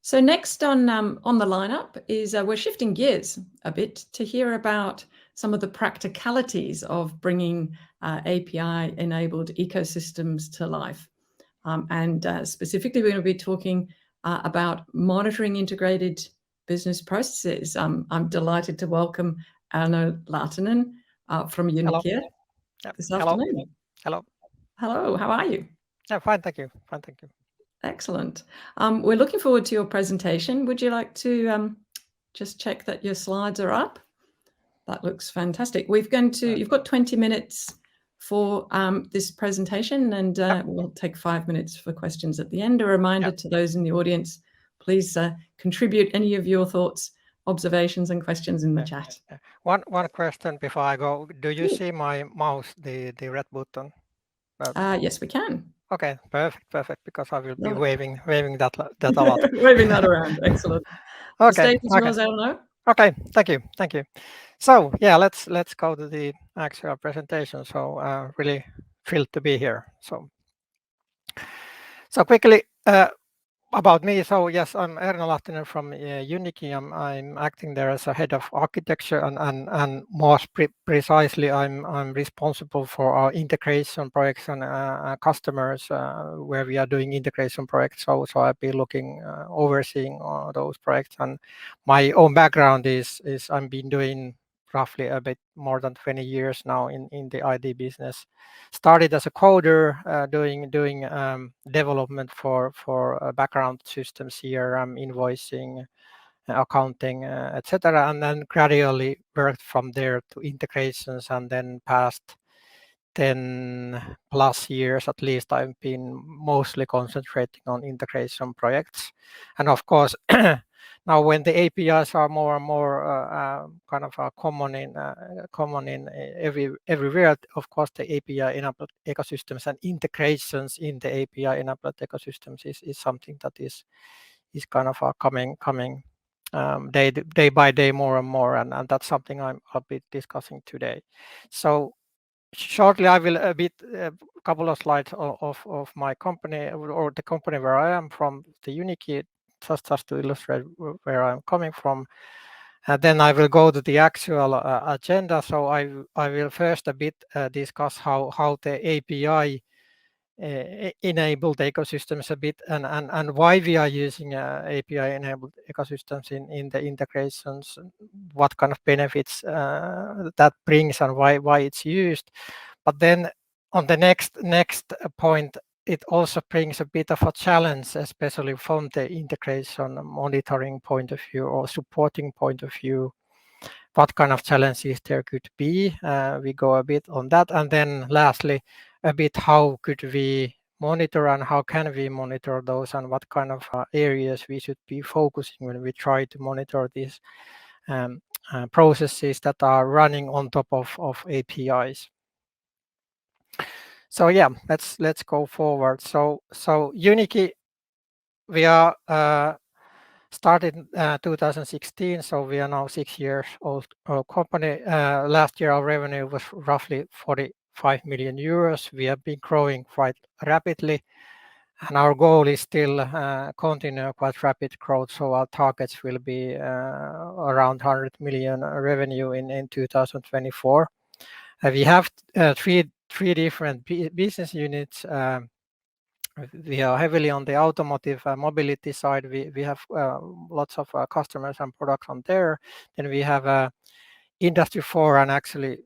So next on the lineup is we're shifting gears a bit to hear about some of the practicalities of bringing API-enabled ecosystems to life. And specifically, we're going to be talking about monitoring integrated business processes. I'm delighted to welcome Erno Lahtinen from Unikie this afternoon. Hello. Hello, how are you? Yeah, fine, thank you. Fine, thank you. Excellent. We're looking forward to your presentation. Would you like to just check that your slides are up? That looks fantastic. You've got 20 minutes for this presentation, and we'll take 5 minutes for questions at the end. A reminder to those in the audience, please contribute any of your thoughts, observations and questions in the chat. One question before I go. Do you see my mouse, the red button? Yes, we can. Okay, perfect, because I will be waving that a lot. Waving that around, excellent. Okay. The stage is yours, Erno. Okay, thank you. So yeah, let's go to the actual presentation. So really thrilled to be here. So quickly about me. So yes, I'm Erno Lahtinen from Unikie. I'm acting there as a head of architecture, and more precisely, I'm responsible for our integration projects and customers where we are doing integration projects. So I've been overseeing those projects, and my own background is I've been doing roughly a bit more than 20 years now in the ID business. Started as a coder, doing development for background systems, CRM, invoicing, accounting, etc., and then gradually worked from there to integrations, and then past 10 plus years at least I've been mostly concentrating on integration projects. And of course now when the APIs are more and more kind of common in everywhere, of course the API enabled ecosystems and integrations in the API enabled ecosystems is something that is kind of coming day by day more and more, and that's something I'll be discussing today. So shortly, I will a couple of slides of my company, or the company where I am from, the Unikie, just to illustrate where I'm coming from. And then I will go to the actual agenda. So I will first a bit discuss how the API enabled ecosystems a bit, and why we are using API enabled ecosystems in the integrations, what kind of benefits that brings, and why it's used. But then on the next point, it also brings a bit of a challenge, especially from the integration monitoring point of view or supporting point of view. What kind of challenges there could be? We go a bit on that, and then lastly, a bit how could we monitor and how can we monitor those, and what kind of areas we should be focusing when we try to monitor these processes that are running on top of APIs. So yeah, let's go forward. So Unikie, we are started in 2016, so we are now 6 years old company. Last year our revenue was roughly 45 million euros. We have been growing quite rapidly, and our goal is still continue quite rapid growth. So our targets will be around 100 million revenue in 2024. We have three different business units. We are heavily on the automotive mobility side. We have lots of customers and products on there. Then we have Industry 4, and actually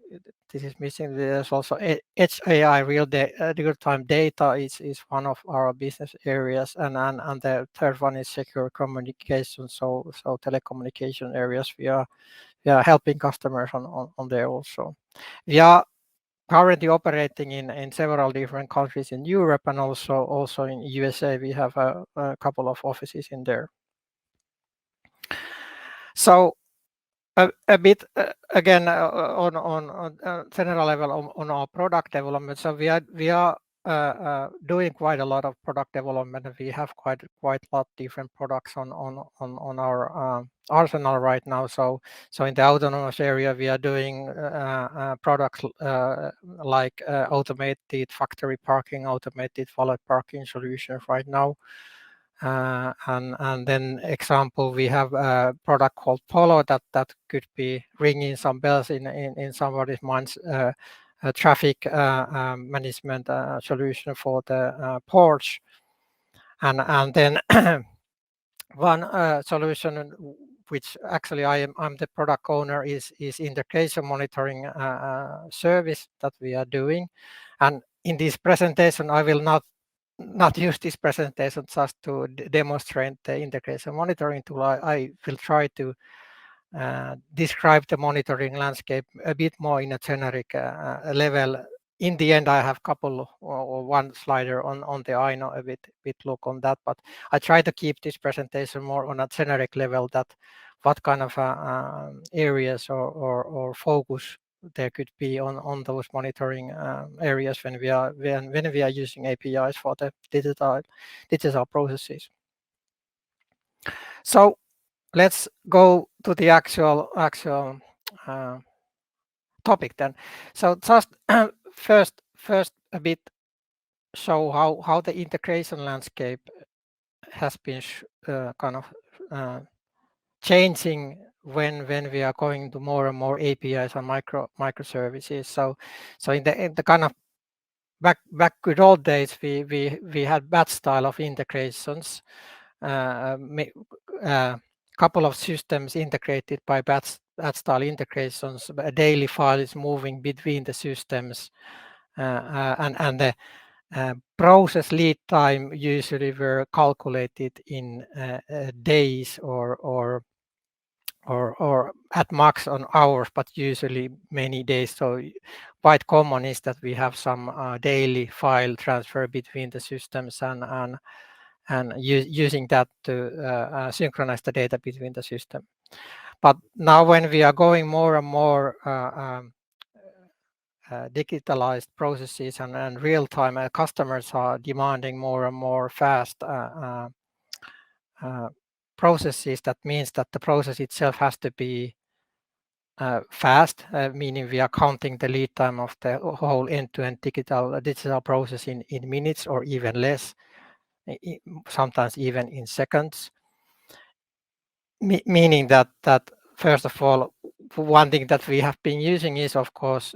this is missing. There's also Edge AI, real-time data is one of our business areas, and the third one is secure communication. So telecommunication areas, we are helping customers on there also. We are currently operating in several different countries in Europe, and also in USA. We have a couple of offices in there. So a bit again on general level on our product development. So we are doing quite a lot of product development. We have quite a lot different products on our arsenal right now. So in the autonomous area, we are doing products like automated factory parking, automated valet parking solutions right now. And then example, we have a product called Polo that could be ringing some bells in somebody's minds, a traffic management solution for the ports. And then one solution which actually I'm the product owner is integration monitoring service that we are doing. And in this presentation, I will not use this presentation just to demonstrate the integration monitoring tool. I will try to describe the monitoring landscape a bit more in a generic level. In the end, I have couple or one slider on the Aino a bit look on that, but I try to keep this presentation more on a generic level, that what kind of areas or focus there could be on those monitoring areas when we are using APIs for the digital processes. So let's go to the actual topic then. So just first a bit show how the integration landscape has been kind of changing when we are going to more and more APIs and microservices. So in the kind of back good old days, we had batch style of integrations, couple of systems integrated by batch style integrations. A daily file is moving between the systems, and the process lead time usually were calculated in days or at max on hours, but usually many days. So quite common is that we have some daily file transfer between the systems and using that to synchronize the data between the system. But now when we are going more and more digitalized processes and real-time, customers are demanding more and more fast processes. That means that the process itself has to be fast, meaning we are counting the lead time of the whole end-to-end digital process in minutes or even less, sometimes even in seconds. Meaning that first of all, one thing that we have been using is, of course,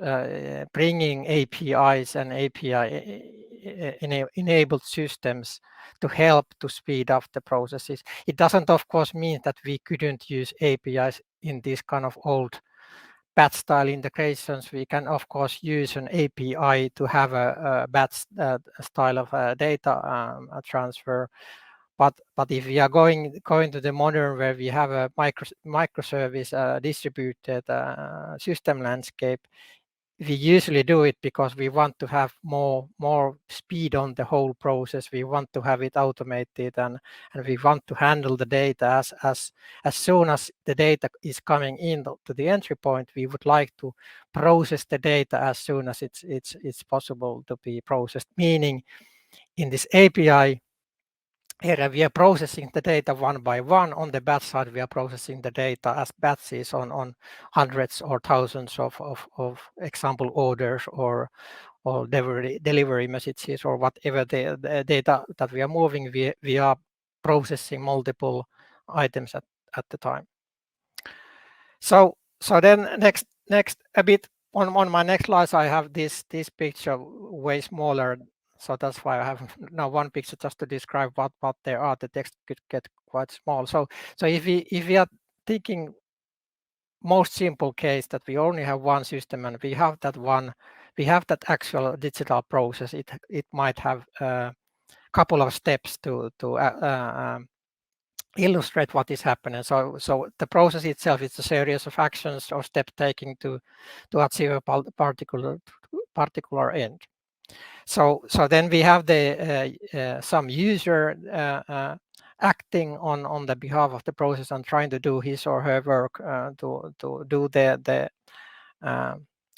bringing APIs and API-enabled systems to help to speed up the processes. It doesn't, of course, mean that we couldn't use APIs in this kind of old batch style integrations. We can, of course, use an API to have a batch style of data transfer. But if we are going to the modern, where we have a microservice distributed system landscape, we usually do it because we want to have more speed on the whole process. We want to have it automated, and we want to handle the data as soon as the data is coming in to the entry point. We would like to process the data as soon as it's possible to be processed. Meaning, in this API area, we are processing the data one by one. On the batch side, we are processing the data as batches on hundreds or thousands of example orders or delivery messages or whatever the data that we are moving. We are processing multiple items at the time. So then next a bit on my next slide, I have this picture way smaller. So that's why I have now one picture just to describe what there are. The text could get quite small. So if we are thinking most simple case that we only have one system and we have that actual digital process, it might have a couple of steps to illustrate what is happening. So the process itself is a series of actions or step taking to achieve a particular end. So then we have the some user acting on the behalf of the process and trying to do his or her work to do the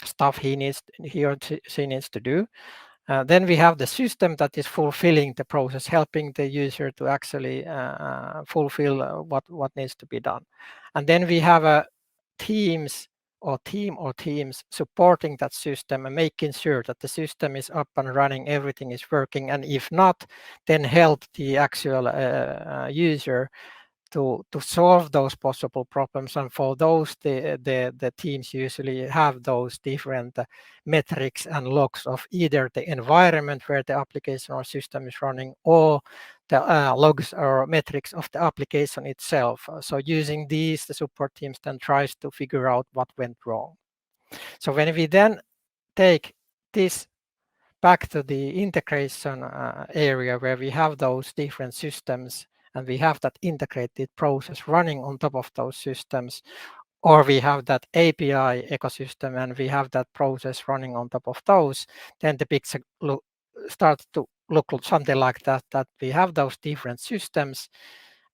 stuff he or she needs to do. Then we have the system that is fulfilling the process, helping the user to actually fulfill what needs to be done. And then we have teams or team or teams supporting that system and making sure that the system is up and running, everything is working, and if not, then help the actual user to solve those possible problems. And for those, the teams usually have those different metrics and logs of either the environment where the application or system is running, or the logs or metrics of the application itself. So using these, the support teams then tries to figure out what went wrong. So when we then take this back to the integration area where we have those different systems and we have that integrated process running on top of those systems, or we have that API ecosystem and we have that process running on top of those, then the picture starts to look something like that, that we have those different systems.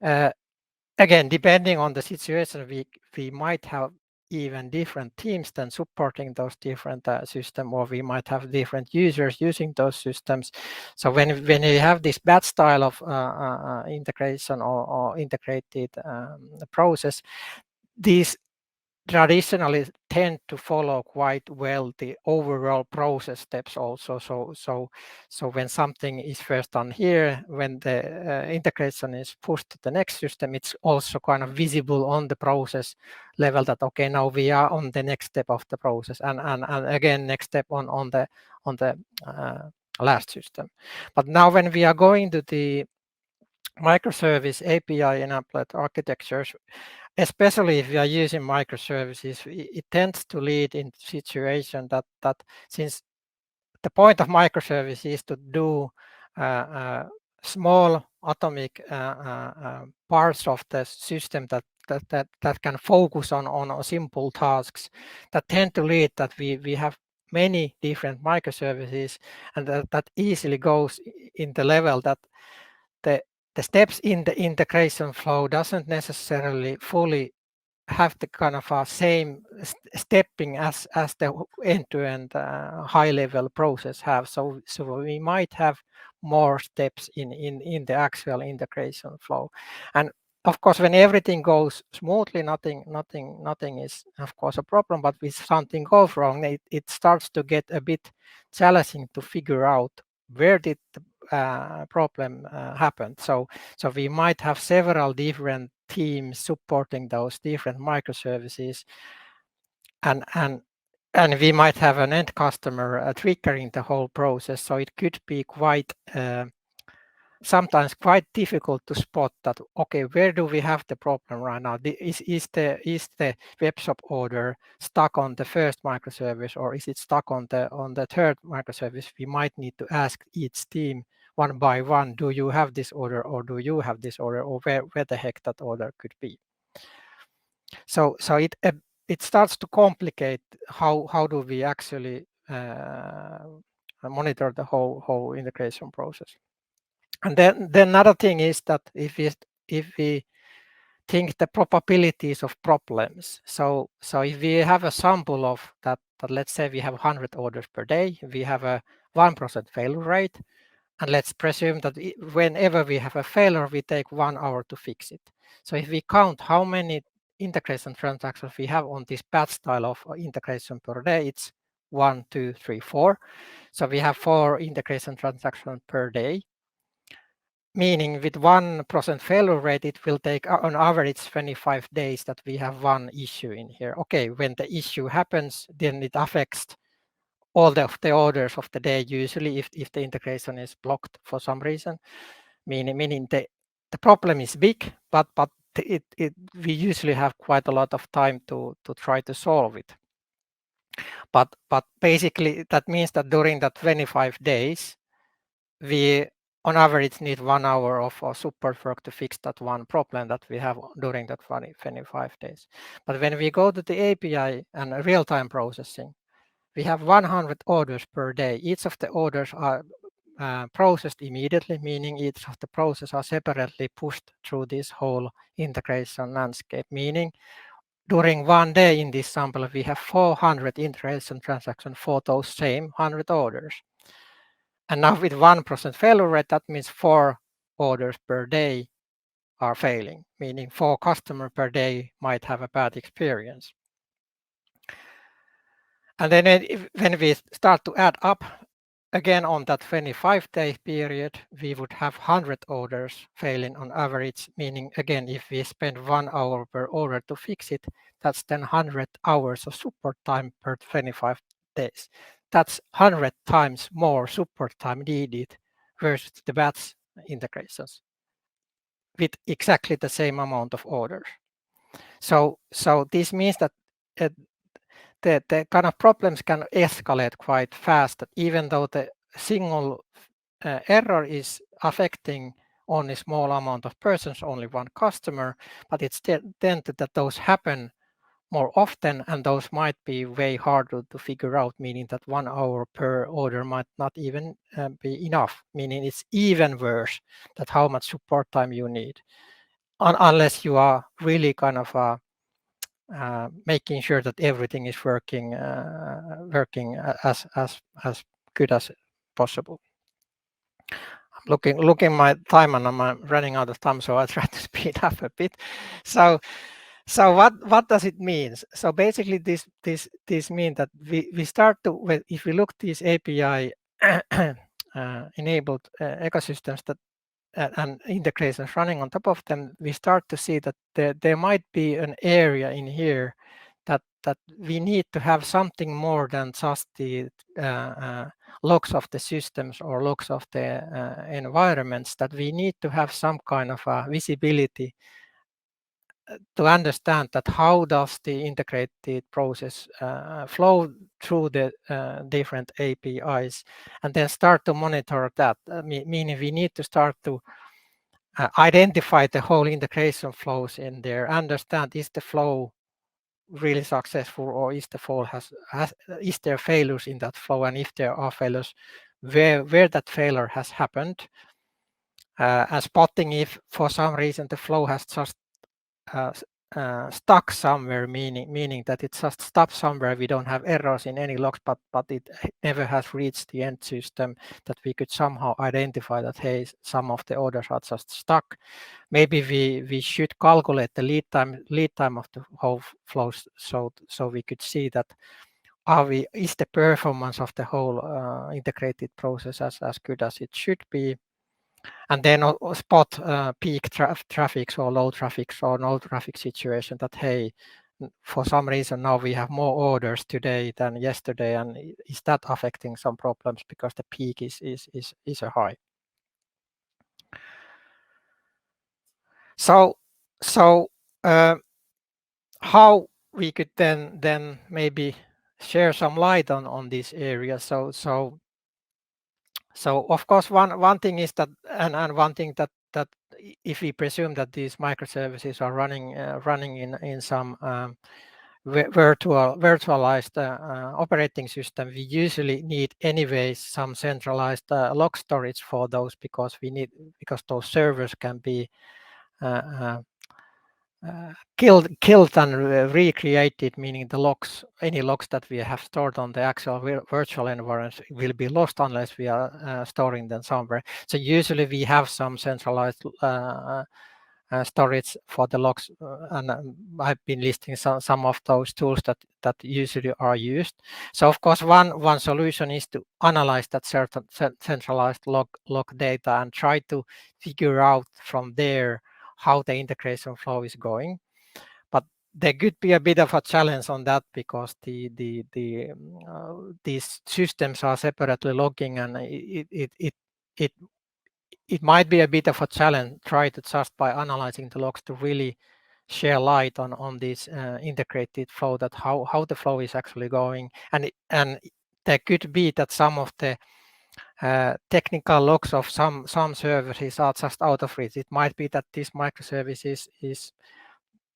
Again, depending on the situation, we might have even different teams then supporting those different systems, or we might have different users using those systems. So when we have this bad style of integration or integrated process, these traditionally tend to follow quite well the overall process steps also. So when something is first done here, when the integration is pushed to the next system, it's also kind of visible on the process level that, okay, now we are on the next step of the process, and again next step on the last system. But now when we are going to the microservice API enabled architectures, especially if we are using microservices, it tends to lead into situation that since the point of microservice is to do small atomic parts of the system that can focus on simple tasks, that tend to lead that we have many different microservices, and that easily goes in the level that the steps in the integration flow doesn't necessarily fully have the kind of same stepping as the end-to-end high-level process have. So we might have more steps in the actual integration flow. And of course, when everything goes smoothly, nothing is of course a problem. But if something goes wrong, it starts to get a bit challenging to figure out where did the problem happen. So we might have several different teams supporting those different microservices, and we might have an end customer triggering the whole process. So it could be quite sometimes quite difficult to spot that, okay, where do we have the problem right now? Is the web shop order stuck on the first microservice, or is it stuck on the third microservice? We might need to ask each team one by one, do you have this order, or do you have this order, or where the heck that order could be? So it starts to complicate how do we actually monitor the whole integration process. And then another thing is that if we think the probabilities of problems, so if we have a sample of that let's say we have 100 orders per day, we have a 1% failure rate, and let's presume that whenever we have a failure, we take 1 hour to fix it. So if we count how many integration transactions we have on this bad style of integration per day, it's 1, 2, 3, 4. So we have 4 integration transactions per day, meaning with 1% failure rate, it will take on average 25 days that we have one issue in here. Okay, when the issue happens, then it affects all the orders of the day, usually if the integration is blocked for some reason, meaning the problem is big, but we usually have quite a lot of time to try to solve it. But basically that means that during that 25 days, we on average need 1 hour of support work to fix that one problem that we have during that 25 days. But when we go to the API and real-time processing, we have 100 orders per day. Each of the orders are processed immediately, meaning each of the processes are separately pushed through this whole integration landscape, meaning during one day in this sample, we have 400 integration transactions for those same 100 orders. And now with 1% failure rate, that means 4 orders per day are failing, meaning 4 customers per day might have a bad experience. And then when we start to add up again on that 25-day period, we would have 100 orders failing on average, meaning again, if we spend 1 hour per order to fix it, that's then 100 hours of support time per 25 days. That's 100 times more support time needed versus the batch integrations with exactly the same amount of orders. So this means that the kind of problems can escalate quite fast, that even though the single error is affecting only small amount of persons, only one customer, but it's then that those happen more often, and those might be way harder to figure out, meaning that 1 hour per order might not even be enough, meaning it's even worse that how much support time you need, unless you are really kind of making sure that everything is working as good as possible. I'm looking my time, and I'm running out of time, so I try to speed up a bit. So what does it mean? So basically, this means that we start to, if we look these API enabled ecosystems that and integrations running on top of them, we start to see that there might be an area in here that we need to have something more than just the logs of the systems or logs of the environments, that we need to have some kind of visibility to understand that how does the integrated process flow through the different APIs, and then start to monitor that, meaning we need to start to identify the whole integration flows in there, understand is the flow really successful, or is the flow is there failures in that flow, and if there are failures, where that failure has happened, and spotting if for some reason the flow has just stuck somewhere, meaning that it just stopped somewhere. We don't have errors in any logs, but it never has reached the end system, that we could somehow identify that, hey, some of the orders are just stuck. Maybe we should calculate the lead time of the whole flows, so we could see that is the performance of the whole integrated process as good as it should be. And then spot peak traffic or low traffic or no traffic situation, that, hey, for some reason now we have more orders today than yesterday, and is that affecting some problems because the peak is a high. So how we could then maybe share some light on this area. So of course one thing is that, and one thing that if we presume that these microservices are running in some virtualized operating system, we usually need anyways some centralized log storage for those, because those servers can be killed and recreated, meaning the logs, any logs that we have stored on the actual virtual environment will be lost unless we are storing them somewhere. So usually we have some centralized storage for the logs, and I've been listing some of those tools that usually are used. So of course one solution is to analyze that certain centralized log data and try to figure out from there how the integration flow is going. But there could be a bit of a challenge on that, because these systems are separately logging, and it might be a bit of a challenge try to just by analyzing the logs to really share light on this integrated flow, that how the flow is actually going, and there could be that some of the technical logs of some services are just out of reach. It might be that this microservice is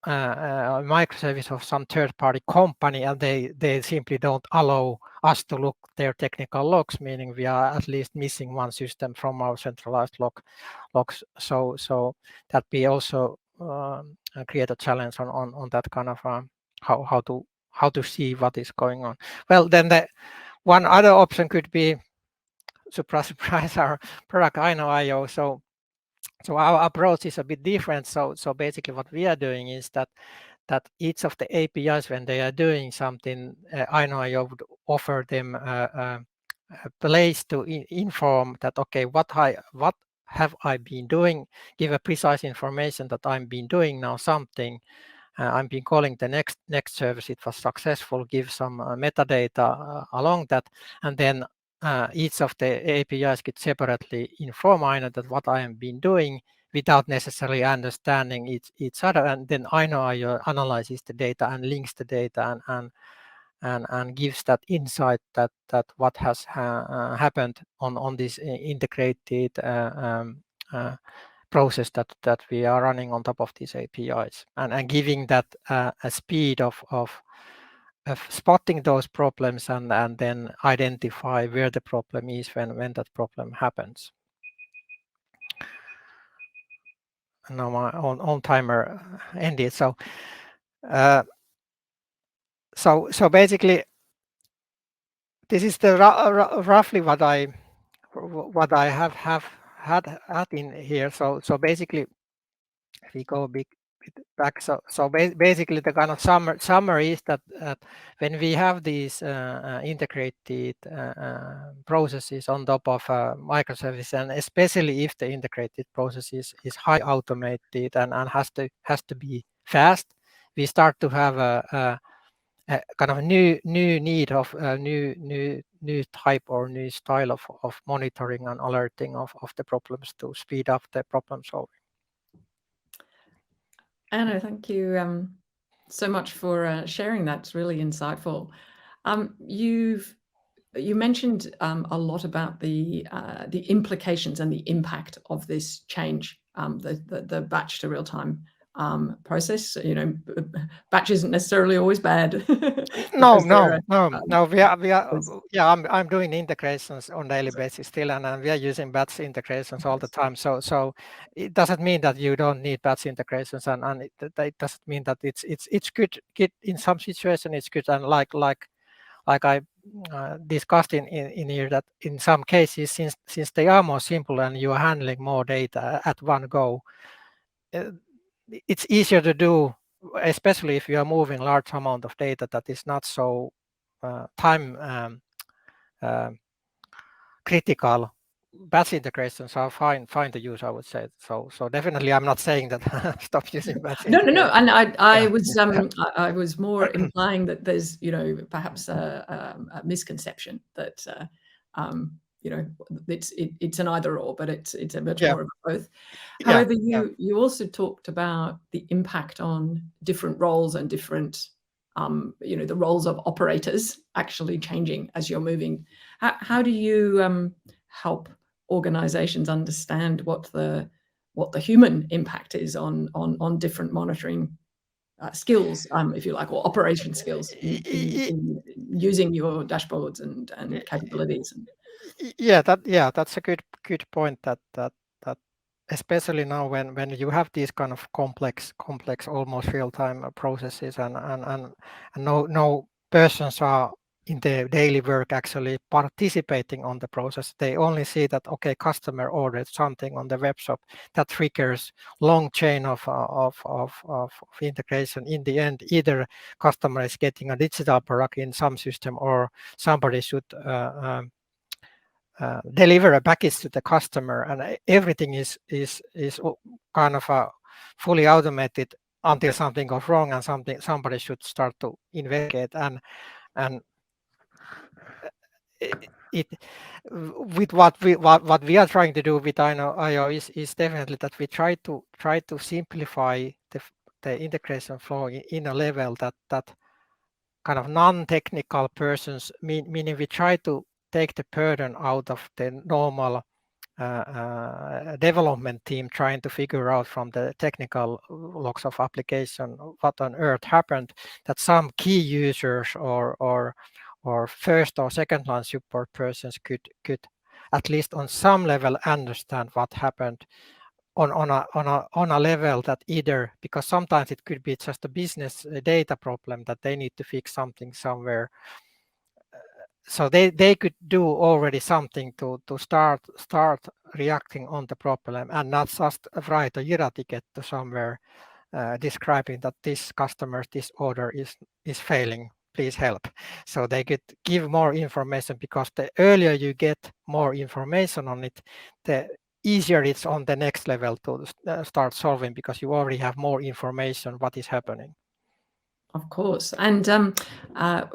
a microservice of some third-party company, and they simply don't allow us to look their technical logs, meaning we are at least missing one system from our centralized logs. So that we also create a challenge on that kind of how to see what is going on. Well, then the one other option could be, surprise, our product Aino.io. So our approach is a bit different. So basically what we are doing is that each of the APIs, when they are doing something, Aino.io would offer them a place to inform that, okay, what have I been doing, give a precise information that I'm been doing now something. I've been calling the next service, it was successful, give some metadata along that, and then each of the APIs could separately inform Aino that what I have been doing without necessarily understanding each other. And then Aino analyzes the data and links the data and gives that insight that what has happened on this integrated process that we are running on top of these APIs, and giving that a speed of spotting those problems and then identify where the problem is when that problem happens. And now my on timer ended. So basically, this is the roughly what I have had in here. So basically, if we go a bit back, so basically the kind of summary is that when we have these integrated processes on top of microservices, and especially if the integrated processes is high automated and has to be fast, we start to have a kind of new need of new type or new style of monitoring and alerting of the problems to speed up the problem solving. Erno, thank you so much for sharing that. It's really insightful. You mentioned a lot about the implications and the impact of this change, the batch to real time process. You know, batch isn't necessarily always bad. No. We are yeah. I'm doing integrations on daily basis still, and we are using batch integrations all the time. So it doesn't mean that you don't need batch integrations, and it doesn't mean that it's good. In some situations it's good, and like I discussed in here, that in some cases, since they are more simple and you are handling more data at one go, it's easier to do, especially if you are moving large amount of data that is not so time critical. Batch integrations are fine to use, I would say. So definitely, I'm not saying that stop using batch integrations. No. And I was more implying that there's, you know, perhaps a misconception that you know, it's an either or, but it's a much more of both. However, you also talked about the impact on different roles and different you know, the roles of operators actually changing as you're moving. How do you help organizations understand what the human impact is on different monitoring skills, if you like, or operation skills in using your dashboards and capabilities? That's a good point. That especially now when you have these kind of complex almost real-time processes, and no persons are in the daily work actually participating on the process. They only see that, okay, customer ordered something on the web shop, that triggers long chain of integration. In the end, either customer is getting a digital product in some system, or somebody should deliver a package to the customer, and everything is kind of fully automated until something goes wrong and somebody should start to investigate. And it with what we are trying to do with IO is definitely that we try to simplify the integration flow in a level that kind of non-technical persons, meaning we try to take the burden out of the normal development team trying to figure out from the technical logs of application what on earth happened, that some key users or first or second line support persons could at least on some level understand what happened on a level that either, because sometimes it could be just a business data problem that they need to fix something somewhere, so they could do already something to start reacting on the problem, and not just write a Jira ticket to somewhere describing that this customer, this order is failing. please help. So they could give more information, because the earlier you get more information on it, the easier it's on the next level to start solving, because you already have more information what is happening. Of course, and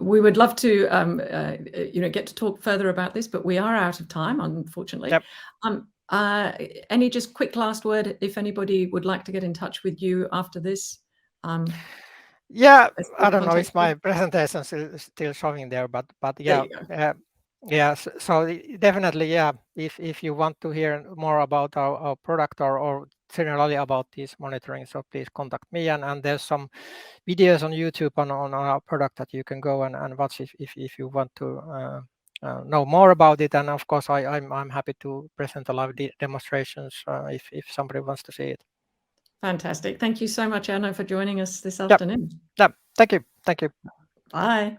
we would love to, get to talk further about this, but we are out of time, unfortunately. Yep. Any just quick last word, if anybody would like to get in touch with you after this? Yeah, I don't know if my presentation is still showing there, but yeah. Yes, so definitely, yeah. If you want to hear more about our product or generally about this monitoring, so please contact me. And there's some videos on YouTube on our product that you can go and watch if you want to know more about it. And of course, I'm happy to present a live demonstrations if somebody wants to see it. Fantastic. Thank you so much, Erno, for joining us this afternoon. Yeah, thank you. Thank you. Bye.